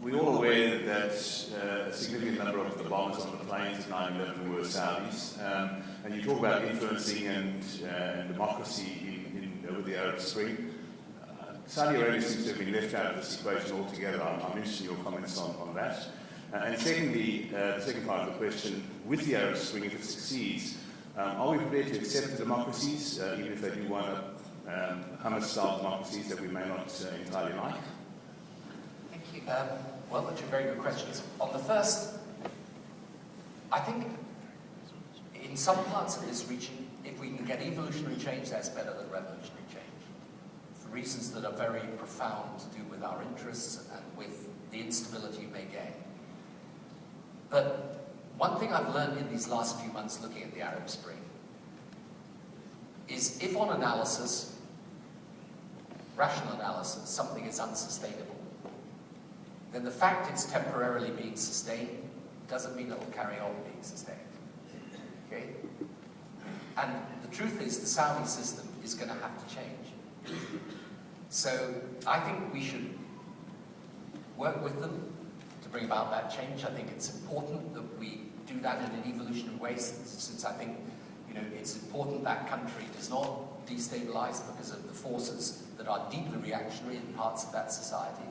we're all aware that a significant number of the bombers on the planes at 9/11 were Saudis. And you talk about influencing and democracy over the Arab Spring. Saudi Arabia seems to have been left out of this equation altogether. I'm interested in your comments on that. And secondly, the second part of the question, with the Arab Spring, if it succeeds, are we prepared to accept the democracies, even if they do wind up Hamas-style democracies that we may not entirely like? Thank you. Well, that's a very good question. On the first, I think in some parts of this region, if we can get evolutionary change, that's better than revolutionary change. For reasons that are very profound to do with our interests and with the instability you may gain. But one thing I've learned in these last few months looking at the Arab Spring is if on analysis, rational analysis, something is unsustainable, then the fact it's temporarily being sustained doesn't mean it will carry on being sustained. Okay? And the truth is the Saudi system is going to have to change. So I think we should work with them to bring about that change. I think it's important that we do that in an evolutionary way, since I think it's important that country does not destabilize because of the forces that are deeply reactionary in parts of that society.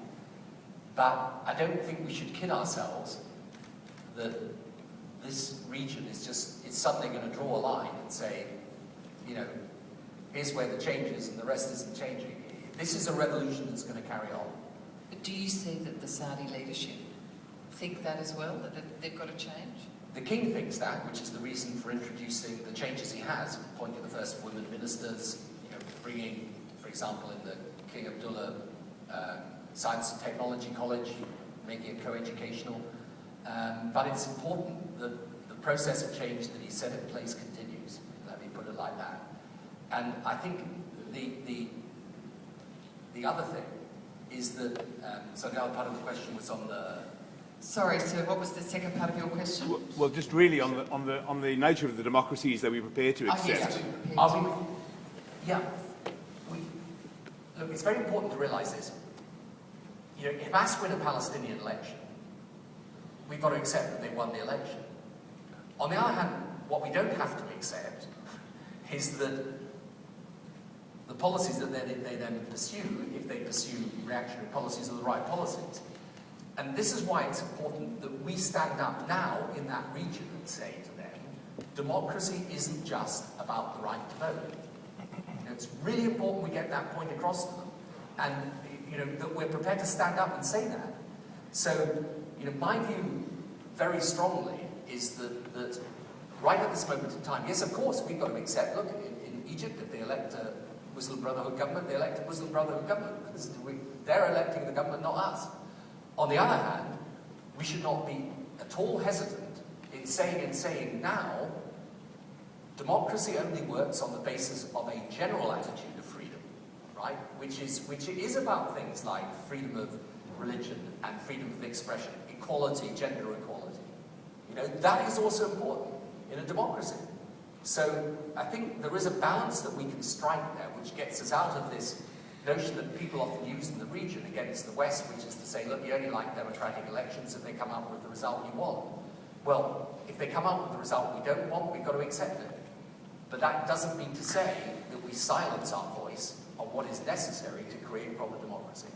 But I don't think we should kid ourselves that this region is suddenly going to draw a line and say, here's where the change is and the rest isn't changing. This is a revolution that's going to carry on. But do you see that the Saudi leadership think that as well, that they've got to change? The king thinks that, which is the reason for introducing the changes he has, appointing the first women ministers, bringing, for example, in the King Abdullah Science and Technology College, making it co-educational. But it's important that the process of change that he set in place continues. Let me put it like that. And I think the other thing is that, so the other part of the question was on the... Sorry, sir, what was the second part of your question? Well, just really on the nature of the democracies that we're prepared to accept. Look, it's very important to realise this. If Hamas win a Palestinian election, we've got to accept that they won the election. On the other hand, what we don't have to accept is that the policies that they then pursue, if they pursue reactionary policies, are the right policies. And this is why it's important that we stand up now in that region and say to them, democracy isn't just about the right to vote. It's really important we get that point across to them. And that we're prepared to stand up and say that. So, my view very strongly is that right at this moment in time, yes, of course, we've got to accept, look, in Egypt, if they elect a Muslim Brotherhood government, they elect a Muslim Brotherhood government. They're electing the government, not us. On the other hand, we should not be at all hesitant in saying now, democracy only works on the basis of a general attitude of freedom, right? Which is about things like freedom of religion and freedom of expression, equality, gender equality. That is also important in a democracy. So I think there is a balance that we can strike there, which gets us out of this notion that people often use in the region against the West, which is to say, look, you only like democratic elections if they come out with the result you want. Well, if they come out with the result we don't want, we've got to accept it. But that doesn't mean to say that we silence our voice on what is necessary to create proper democracy.